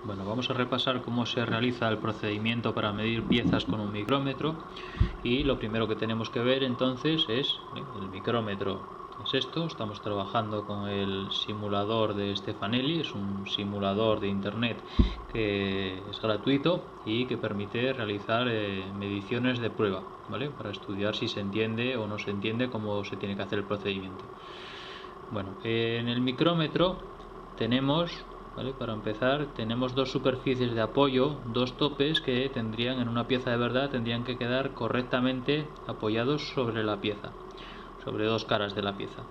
Bueno, vamos a repasar cómo se realiza el procedimiento para medir piezas con un micrómetro, y lo primero que tenemos que ver entonces es el micrómetro. Es esto, estamos trabajando con el simulador de Stefanelli, es un simulador de internet que es gratuito y que permite realizar mediciones de prueba, ¿vale? Para estudiar si se entiende o no se entiende cómo se tiene que hacer el procedimiento. Bueno, en el micrómetro tenemos, ¿vale? Para empezar, tenemos dos superficies de apoyo, dos topes que tendrían en una pieza de verdad, tendrían que quedar correctamente apoyados sobre la pieza, sobre dos caras de la pieza.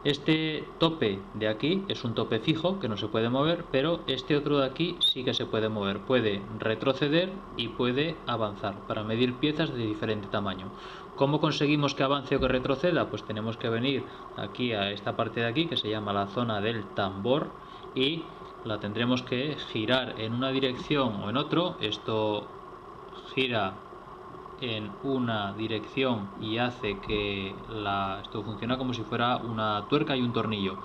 Este tope de aquí es un tope fijo que no se puede mover, pero este otro de aquí sí que se puede mover, puede retroceder y puede avanzar para medir piezas de diferente tamaño. ¿Cómo conseguimos que avance o que retroceda? Pues tenemos que venir aquí a esta parte de aquí que se llama la zona del tambor y la tendremos que girar en una dirección o en otro. Esto gira en una dirección y hace que esto funciona como si fuera una tuerca y un tornillo.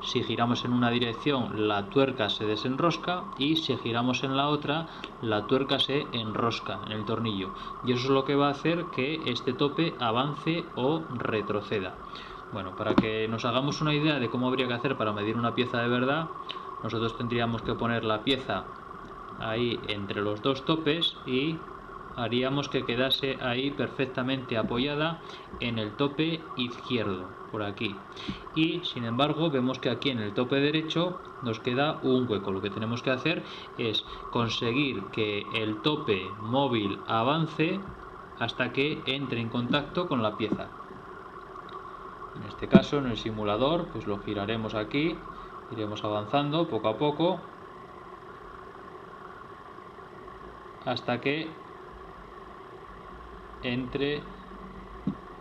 Si giramos en una dirección, la tuerca se desenrosca, y si giramos en la otra, la tuerca se enrosca en el tornillo, y eso es lo que va a hacer que este tope avance o retroceda. Bueno, para que nos hagamos una idea de cómo habría que hacer para medir una pieza de verdad, nosotros tendríamos que poner la pieza ahí entre los dos topes y haríamos que quedase ahí perfectamente apoyada en el tope izquierdo, por aquí. Y sin embargo vemos que aquí en el tope derecho nos queda un hueco. Lo que tenemos que hacer es conseguir que el tope móvil avance hasta que entre en contacto con la pieza. En este caso, en el simulador, pues lo giraremos aquí, iremos avanzando poco a poco hasta que entre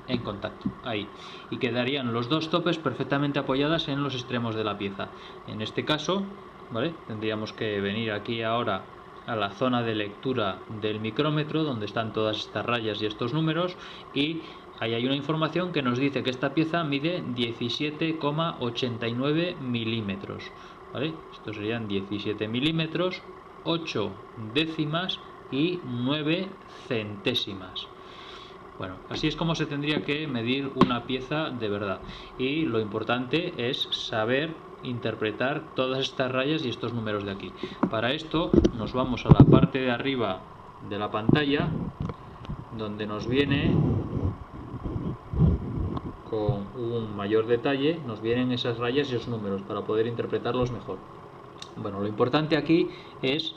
en contacto, ahí, y quedarían los dos topes perfectamente apoyadas en los extremos de la pieza. En este caso, ¿vale? Tendríamos que venir aquí ahora a la zona de lectura del micrómetro, donde están todas estas rayas y estos números, y ahí hay una información que nos dice que esta pieza mide 17,89 milímetros, ¿vale? Estos serían 17 milímetros, 8 décimas y 9 centésimas. Bueno, así es como se tendría que medir una pieza de verdad, y lo importante es saber interpretar todas estas rayas y estos números de aquí. Para esto nos vamos a la parte de arriba de la pantalla, donde nos viene con un mayor detalle, nos vienen esas rayas y esos números para poder interpretarlos mejor. Bueno, lo importante aquí es,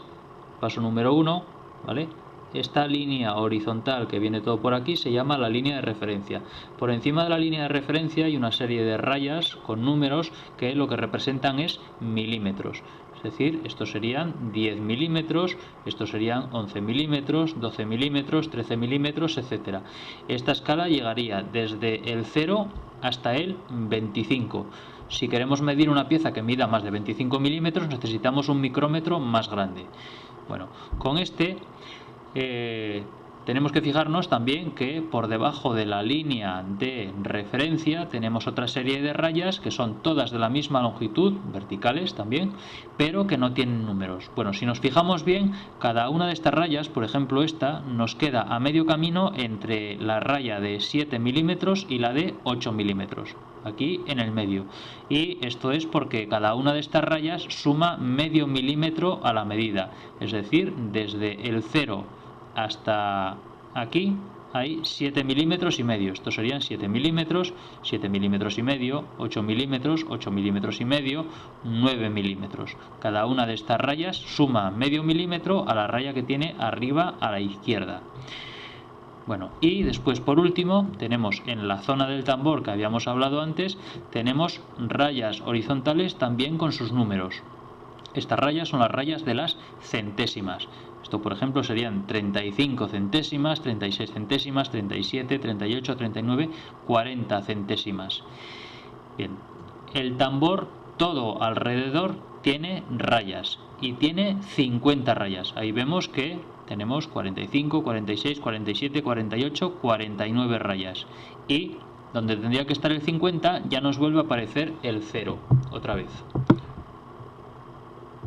paso número 1, ¿vale? Esta línea horizontal que viene todo por aquí se llama la línea de referencia. Por encima de la línea de referencia hay una serie de rayas con números que lo que representan es milímetros. Es decir, estos serían 10 milímetros, estos serían 11 milímetros, 12 milímetros, 13 milímetros, etc. Esta escala llegaría desde el 0 hasta el 25. Si queremos medir una pieza que mida más de 25 milímetros, necesitamos un micrómetro más grande. Bueno, con este tenemos que fijarnos también que por debajo de la línea de referencia tenemos otra serie de rayas que son todas de la misma longitud, verticales también, pero que no tienen números. Bueno, si nos fijamos bien, cada una de estas rayas, por ejemplo esta, nos queda a medio camino entre la raya de 7 milímetros y la de 8 milímetros, aquí en el medio, y esto es porque cada una de estas rayas suma medio milímetro a la medida, es decir, desde el 0 hasta aquí hay 7 milímetros y medio. Estos serían 7 milímetros, 7 milímetros y medio, 8 milímetros, 8 milímetros y medio, 9 milímetros. Cada una de estas rayas suma medio milímetro a la raya que tiene arriba a la izquierda. Bueno, y después por último tenemos en la zona del tambor que habíamos hablado antes, tenemos rayas horizontales también con sus números. Estas rayas son las rayas de las centésimas. Esto, por ejemplo, serían 35 centésimas, 36 centésimas, 37, 38, 39, 40 centésimas. Bien, el tambor todo alrededor tiene rayas y tiene 50 rayas. Ahí vemos que tenemos 45, 46, 47, 48, 49 rayas. Y donde tendría que estar el 50 ya nos vuelve a aparecer el 0 otra vez.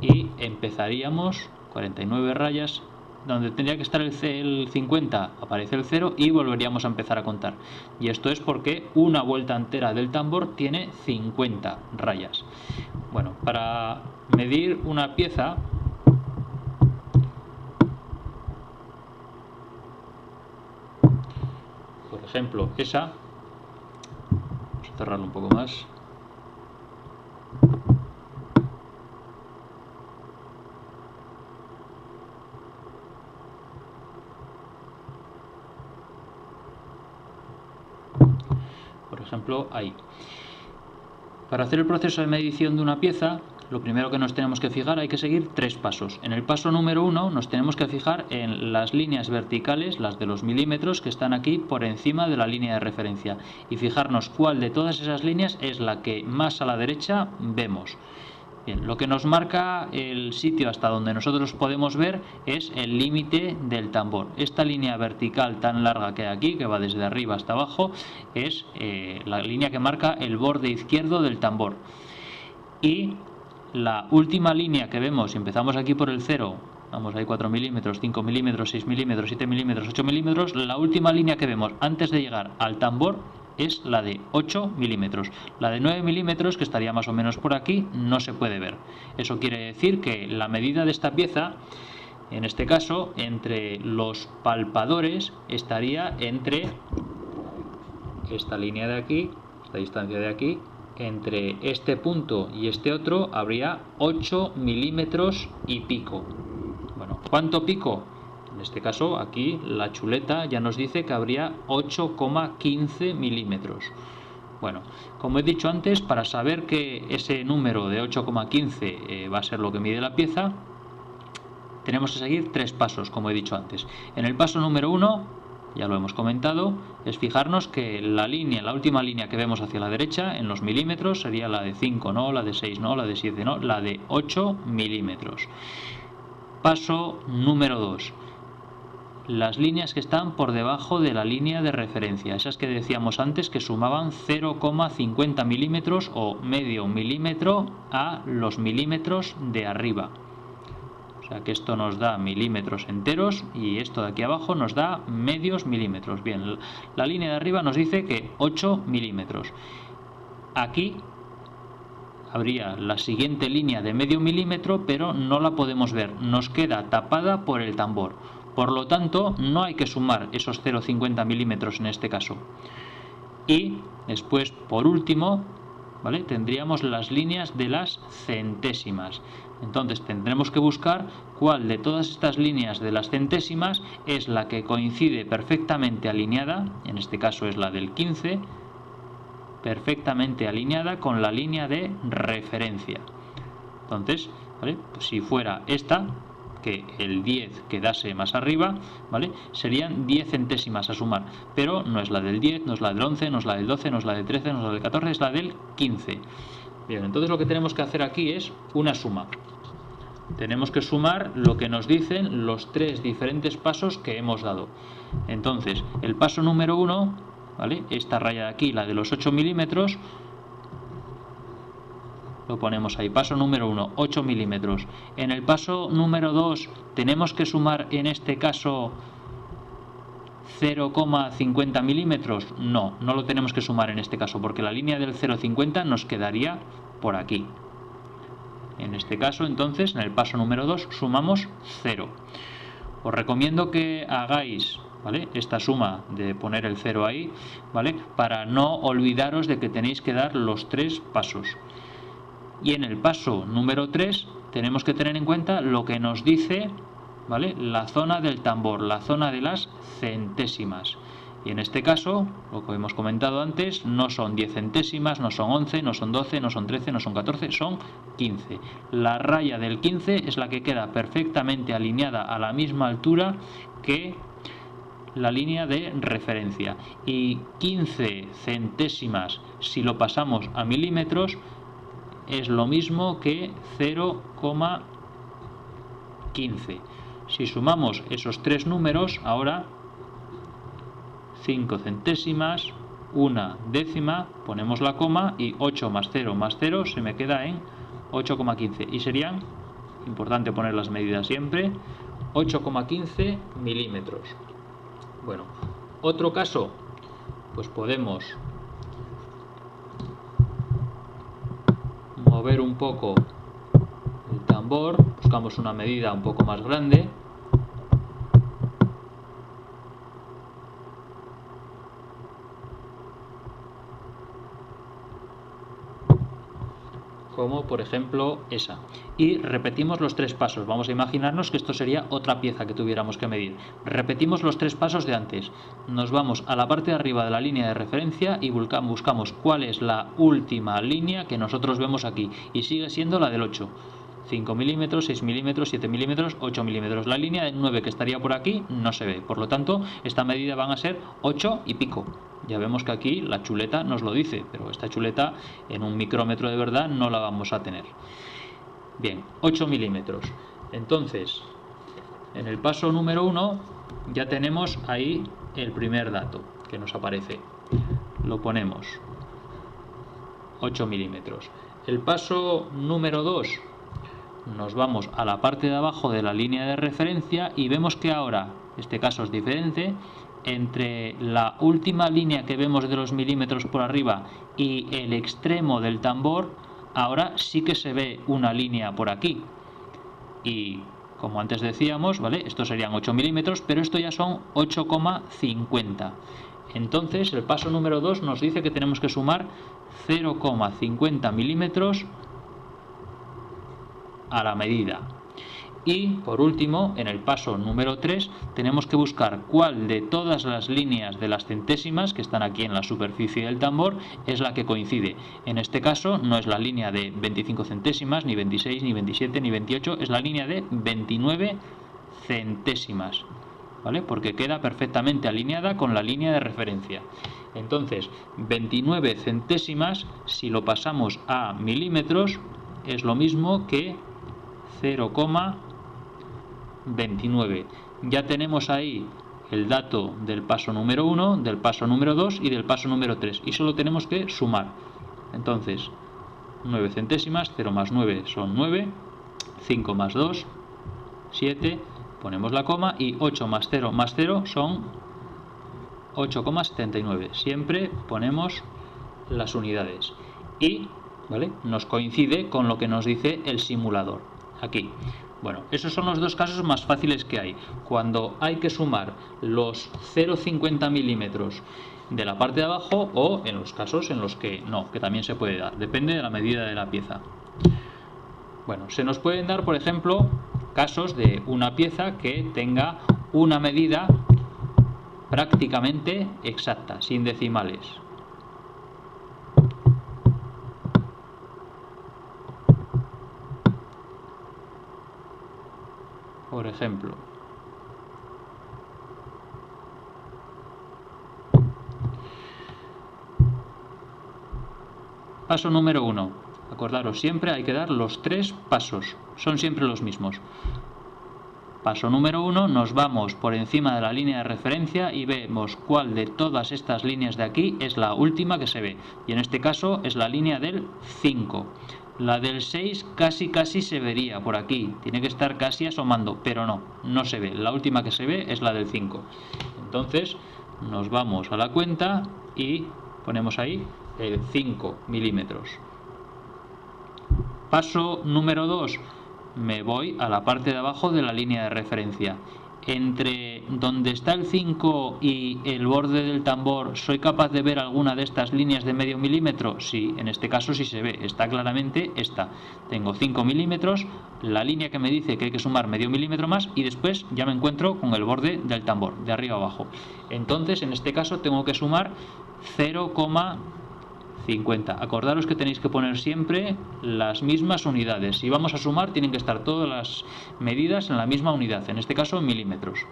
Y empezaríamos 49 rayas, donde tendría que estar el 50 aparece el 0 y volveríamos a empezar a contar. Y esto es porque una vuelta entera del tambor tiene 50 rayas. Bueno, para medir una pieza, por ejemplo esa, vamos a cerrarlo un poco más. Por ejemplo, ahí. Para hacer el proceso de medición de una pieza, lo primero que nos tenemos que fijar, hay que seguir 3 pasos. En el paso número 1 nos tenemos que fijar en las líneas verticales, las de los milímetros, que están aquí por encima de la línea de referencia, y fijarnos cuál de todas esas líneas es la que más a la derecha vemos. Bien, lo que nos marca el sitio hasta donde nosotros podemos ver es el límite del tambor. Esta línea vertical tan larga que hay aquí, que va desde arriba hasta abajo, es la línea que marca el borde izquierdo del tambor. Y la última línea que vemos, si empezamos aquí por el 0, vamos ahí 4 milímetros, 5 milímetros, 6 milímetros, 7 milímetros, 8 milímetros, la última línea que vemos antes de llegar al tambor es la de 8 milímetros. La de 9 milímetros, que estaría más o menos por aquí, no se puede ver. Eso quiere decir que la medida de esta pieza, en este caso, entre los palpadores, estaría entre esta línea de aquí, esta distancia de aquí, entre este punto y este otro, habría 8 milímetros y pico. Bueno, ¿cuánto pico? En este caso, aquí la chuleta ya nos dice que habría 8,15 milímetros. Bueno, como he dicho antes, para saber que ese número de 8,15 va a ser lo que mide la pieza, tenemos que seguir 3 pasos, como he dicho antes. En el paso número 1, ya lo hemos comentado, es fijarnos que la última línea que vemos hacia la derecha, en los milímetros, sería la de 5, no, la de 6, no, la de 7, no, la de 8 milímetros. Paso número 2. Las líneas que están por debajo de la línea de referencia, esas que decíamos antes que sumaban 0,50 milímetros o medio milímetro a los milímetros de arriba. O sea que esto nos da milímetros enteros y esto de aquí abajo nos da medios milímetros. Bien, la línea de arriba nos dice que 8 milímetros. Aquí habría la siguiente línea de medio milímetro, pero no la podemos ver, nos queda tapada por el tambor. Por lo tanto, no hay que sumar esos 0,50 milímetros en este caso. Y después, por último, ¿vale?, tendríamos las líneas de las centésimas. Entonces tendremos que buscar cuál de todas estas líneas de las centésimas es la que coincide perfectamente alineada, en este caso es la del 15, perfectamente alineada con la línea de referencia. Entonces, ¿vale?, pues si fuera esta, que el 10 quedase más arriba, ¿vale?, serían 10 centésimas a sumar, pero no es la del 10, no es la del 11, no es la del 12, no es la del 13, no es la del 14, es la del 15. Bien, entonces lo que tenemos que hacer aquí es una suma. Tenemos que sumar lo que nos dicen los 3 diferentes pasos que hemos dado. Entonces, el paso número 1, ¿vale?, esta raya de aquí, la de los 8 milímetros, lo ponemos ahí, paso número 1, 8 milímetros. En el paso número 2 tenemos que sumar en este caso 0,50 milímetros. No lo tenemos que sumar en este caso, porque la línea del 0,50 nos quedaría por aquí. En este caso, entonces, en el paso número 2 sumamos 0. Os recomiendo que hagáis, ¿vale?, esta suma de poner el 0 ahí, ¿vale?, para no olvidaros de que tenéis que dar los 3 pasos. Y en el paso número 3 tenemos que tener en cuenta lo que nos dice, ¿vale?, la zona del tambor, la zona de las centésimas. Y en este caso, lo que hemos comentado antes, no son 10 centésimas, no son 11, no son 12, no son 13, no son 14, son 15. La raya del 15 es la que queda perfectamente alineada a la misma altura que la línea de referencia. Y 15 centésimas, si lo pasamos a milímetros, es lo mismo que 0,15. Si sumamos esos 3 números, ahora 5 centésimas, una décima, ponemos la coma y 8 más 0 se me queda en 8,15 y serían importante poner las medidas siempre, 8,15 milímetros. Bueno, otro caso, pues podemos mover un poco el tambor, buscamos una medida un poco más grande. Como por ejemplo esa, y repetimos los 3 pasos. Vamos a imaginarnos que esto sería otra pieza que tuviéramos que medir. Repetimos los 3 pasos de antes, nos vamos a la parte de arriba de la línea de referencia y buscamos cuál es la última línea que nosotros vemos aquí, y sigue siendo la del 8. 5 milímetros, 6 milímetros, 7 milímetros, 8 milímetros. La línea del 9 que estaría por aquí no se ve, por lo tanto esta medida van a ser 8 y pico. Ya vemos que aquí la chuleta nos lo dice, pero esta chuleta en un micrómetro de verdad no la vamos a tener. Bien, 8 milímetros. Entonces, en el paso número 1 ya tenemos ahí el primer dato que nos aparece. Lo ponemos, 8 milímetros. El paso número 2, nos vamos a la parte de abajo de la línea de referencia y vemos que ahora, este caso es diferente, entre la última línea que vemos de los milímetros por arriba y el extremo del tambor, ahora sí que se ve una línea por aquí. Y como antes decíamos, ¿vale? Estos serían 8 milímetros, pero esto ya son 8,50. Entonces el paso número 2 nos dice que tenemos que sumar 0,50 milímetros a la medida. Y por último, en el paso número 3 tenemos que buscar cuál de todas las líneas de las centésimas que están aquí en la superficie del tambor es la que coincide. En este caso no es la línea de 25 centésimas, ni 26, ni 27, ni 28, es la línea de 29 centésimas, ¿vale? Porque queda perfectamente alineada con la línea de referencia. Entonces, 29 centésimas, si lo pasamos a milímetros, es lo mismo que 0,29. Ya tenemos ahí el dato del paso número 1, del paso número 2 y del paso número 3, y solo tenemos que sumar. Entonces, 9 centésimas, 0 más 9 son 9, 5 más 2, 7, ponemos la coma, y 8 más 0 son 8,79. Siempre ponemos las unidades y, ¿vale?, nos coincide con lo que nos dice el simulador aquí. Bueno, esos son los dos casos más fáciles que hay. Cuando hay que sumar los 0,50 milímetros de la parte de abajo, o en los casos en los que no, que también se puede dar, depende de la medida de la pieza. Bueno, se nos pueden dar, por ejemplo, casos de una pieza que tenga una medida prácticamente exacta, sin decimales. Por ejemplo, paso número 1. Acordaros, siempre hay que dar los 3 pasos, son siempre los mismos. Paso número 1, nos vamos por encima de la línea de referencia y vemos cuál de todas estas líneas de aquí es la última que se ve. Y en este caso es la línea del 5. La del 6 casi se vería por aquí, tiene que estar casi asomando, pero no se ve. La última que se ve es la del 5. Entonces nos vamos a la cuenta y ponemos ahí el 5 milímetros. Paso número 2, me voy a la parte de abajo de la línea de referencia. Entre donde está el 5 y el borde del tambor, ¿soy capaz de ver alguna de estas líneas de medio milímetro? Sí, en este caso sí se ve, está claramente esta. Tengo 5 milímetros, la línea que me dice que hay que sumar medio milímetro más, y después ya me encuentro con el borde del tambor, de arriba a abajo. Entonces, en este caso tengo que sumar 0,50. Acordaros que tenéis que poner siempre las mismas unidades. Si vamos a sumar, tienen que estar todas las medidas en la misma unidad, en este caso en milímetros.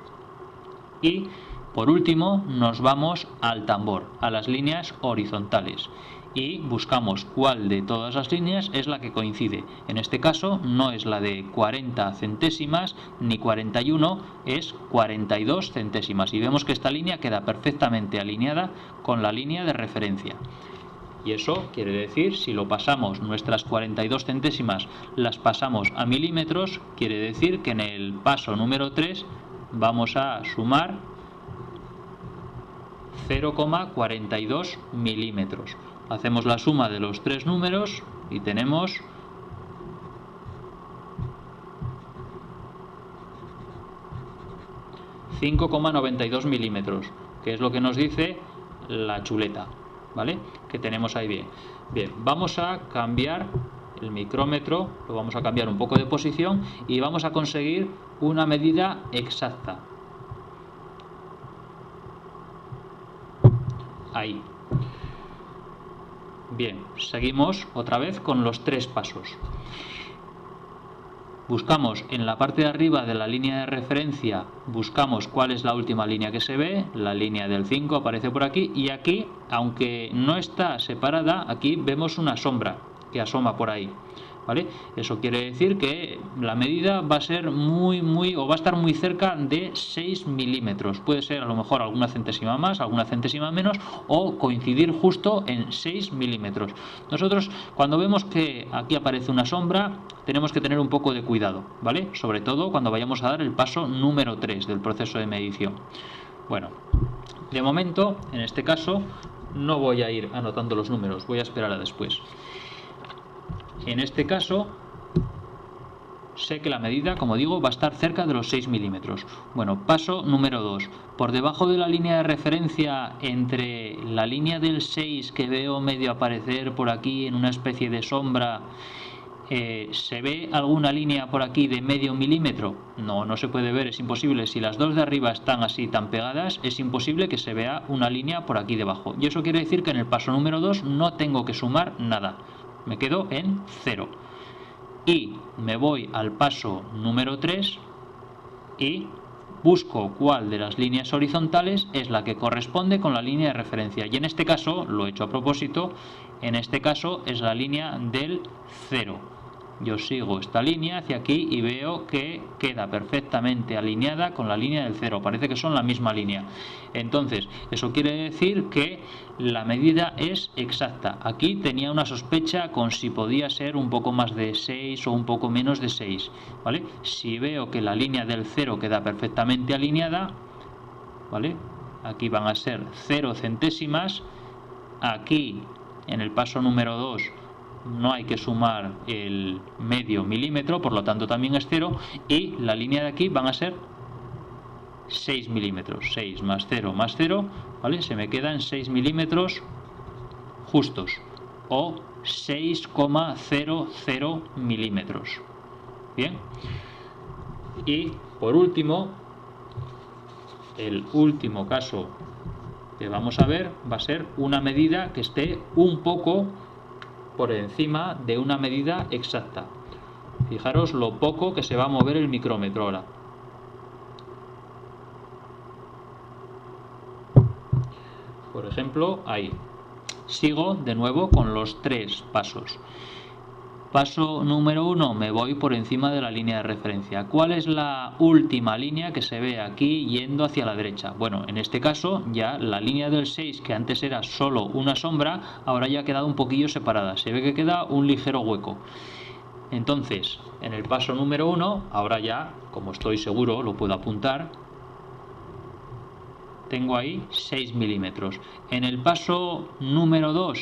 Y por último nos vamos al tambor, a las líneas horizontales, y buscamos cuál de todas las líneas es la que coincide. En este caso no es la de 40 centésimas ni 41, es 42 centésimas, y vemos que esta línea queda perfectamente alineada con la línea de referencia. Y eso quiere decir, si lo pasamos, nuestras 42 centésimas las pasamos a milímetros, quiere decir que en el paso número 3 vamos a sumar 0,42 milímetros. Hacemos la suma de los tres números y tenemos 5,92 milímetros, que es lo que nos dice la chuleta, ¿vale? Que tenemos ahí bien. Bien, vamos a cambiar el micrómetro, lo vamos a cambiar un poco de posición y vamos a conseguir una medida exacta. Ahí. Bien, seguimos otra vez con los tres pasos. Buscamos en la parte de arriba de la línea de referencia, buscamos cuál es la última línea que se ve, la línea del 5 aparece por aquí, y aquí, aunque no está separada, aquí vemos una sombra que asoma por ahí, ¿vale? Eso quiere decir que la medida va a ser o va a estar muy cerca de 6 milímetros. Puede ser a lo mejor alguna centésima más, alguna centésima menos, o coincidir justo en 6 milímetros. Nosotros, cuando vemos que aquí aparece una sombra, tenemos que tener un poco de cuidado, ¿vale? Sobre todo cuando vayamos a dar el paso número 3 del proceso de medición. Bueno, de momento, en este caso, no voy a ir anotando los números, voy a esperar a después. En este caso, sé que la medida, como digo, va a estar cerca de los 6 milímetros. Bueno, paso número 2. Por debajo de la línea de referencia, entre la línea del 6 que veo medio aparecer por aquí en una especie de sombra, ¿se ve alguna línea por aquí de medio milímetro? No, no se puede ver, es imposible. Si las dos de arriba están así tan pegadas, es imposible que se vea una línea por aquí debajo. Y eso quiere decir que en el paso número 2 no tengo que sumar nada. Me quedo en 0. Y me voy al paso número 3 y busco cuál de las líneas horizontales es la que corresponde con la línea de referencia. Y en este caso, lo he hecho a propósito, en este caso es la línea del 0. Yo sigo esta línea hacia aquí y veo que queda perfectamente alineada con la línea del 0. Parece que son la misma línea. Entonces, eso quiere decir que la medida es exacta. Aquí tenía una sospecha con si podía ser un poco más de 6 o un poco menos de 6. ¿Vale? Si veo que la línea del 0 queda perfectamente alineada, ¿vale? Aquí van a ser 0 centésimas. Aquí, en el paso número 2, no hay que sumar el medio milímetro, por lo tanto también es 0, y la línea de aquí van a ser 6 milímetros, 6 más 0 más 0, ¿vale? Se me quedan 6 milímetros justos, o 6,00 milímetros. Bien, y por último, el último caso que vamos a ver va a ser una medida que esté un poco por encima de una medida exacta. Fijaros lo poco que se va a mover el micrómetro ahora. Por ejemplo, ahí. Sigo de nuevo con los tres pasos. Paso número 1, me voy por encima de la línea de referencia. ¿Cuál es la última línea que se ve aquí yendo hacia la derecha? Bueno, en este caso ya la línea del 6, que antes era solo una sombra, ahora ya ha quedado un poquillo separada. Se ve que queda un ligero hueco. Entonces, en el paso número 1, ahora ya, como estoy seguro, lo puedo apuntar, tengo ahí 6 milímetros. En el paso número 2,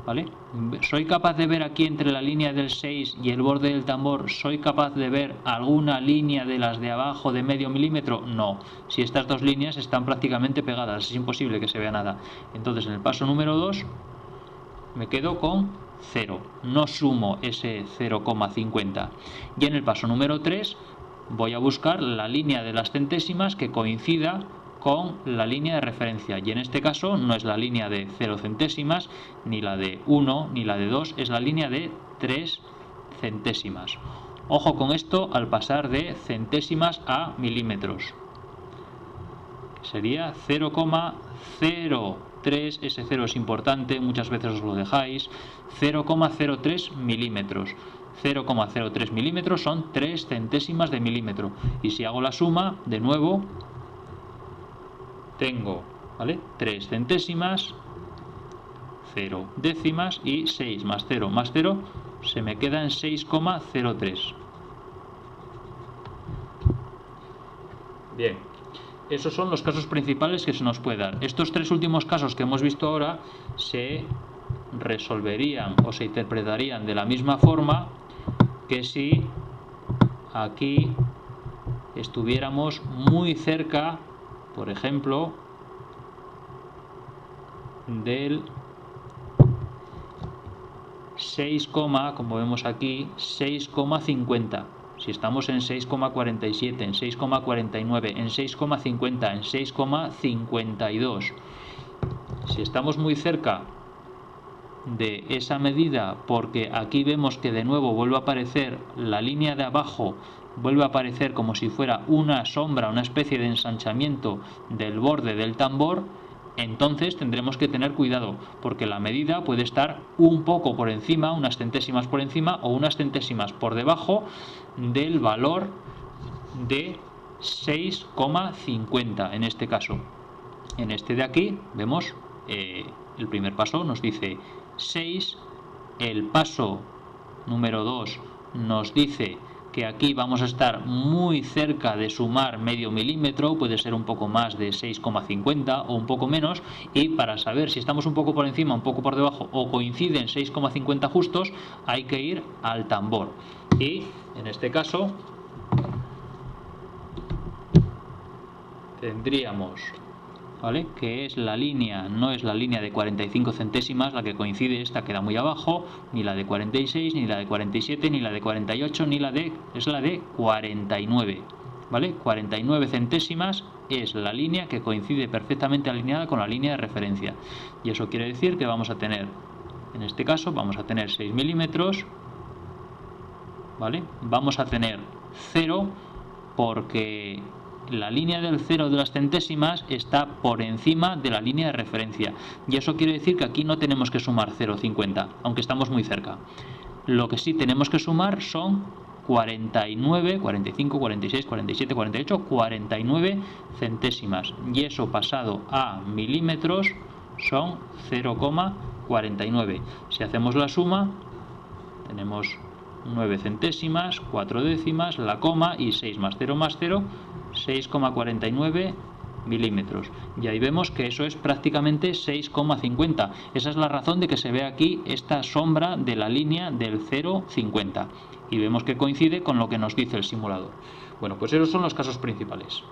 ¿vale? ¿Soy capaz de ver aquí entre la línea del 6 y el borde del tambor? ¿Soy capaz de ver alguna línea de las de abajo de medio milímetro? No. Si estas dos líneas están prácticamente pegadas, es imposible que se vea nada. Entonces en el paso número 2 me quedo con 0. No sumo ese 0,50. Y en el paso número 3 voy a buscar la línea de las centésimas que coincida con la línea de referencia, y en este caso no es la línea de 0 centésimas, ni la de 1, ni la de 2, es la línea de 3 centésimas. Ojo con esto al pasar de centésimas a milímetros. Sería 0,03, ese 0 es importante, muchas veces os lo dejáis, 0,03 milímetros. 0,03 milímetros son 3 centésimas de milímetro. Y si hago la suma, de nuevo, tengo, ¿vale? 3 centésimas, 0 décimas y 6 más 0 más 0 se me queda en 6,03. Bien, esos son los casos principales que se nos puede dar. Estos tres últimos casos que hemos visto ahora se resolverían o se interpretarían de la misma forma que si aquí estuviéramos muy cerca, por ejemplo, del 6, como vemos aquí, 6,50. Si estamos en 6,47, en 6,49, en 6,50, en 6,52. Si estamos muy cerca de esa medida, porque aquí vemos que de nuevo vuelve a aparecer la línea de abajo, vuelve a aparecer como si fuera una sombra, una especie de ensanchamiento del borde del tambor, entonces tendremos que tener cuidado, porque la medida puede estar un poco por encima, unas centésimas por encima o unas centésimas por debajo del valor de 6,50 en este caso. En este de aquí vemos el primer paso nos dice 6, el paso número 2 nos dice que aquí vamos a estar muy cerca de sumar medio milímetro, puede ser un poco más de 6,50 o un poco menos, y para saber si estamos un poco por encima, un poco por debajo o coinciden 6,50 justos, hay que ir al tambor. Y en este caso tendríamos, ¿vale?, que es la línea, no es la línea de 45 centésimas la que coincide, esta queda muy abajo, ni la de 46, ni la de 47, ni la de 48, ni la de, es la de 49, ¿vale? 49 centésimas es la línea que coincide perfectamente alineada con la línea de referencia, y eso quiere decir que vamos a tener, en este caso vamos a tener 6 milímetros, ¿vale? Vamos a tener 0 porque la línea del 0 de las centésimas está por encima de la línea de referencia, y eso quiere decir que aquí no tenemos que sumar 0,50, aunque estamos muy cerca. Lo que sí tenemos que sumar son 49, 45, 46, 47, 48, 49 centésimas, y eso pasado a milímetros son 0,49. Si hacemos la suma, tenemos 9 centésimas, 4 décimas, la coma y 6 más 0 más 0, 6,49 milímetros. Y ahí vemos que eso es prácticamente 6,50. Esa es la razón de que se ve aquí esta sombra de la línea del 0,50. Y vemos que coincide con lo que nos dice el simulador. Bueno, pues esos son los casos principales.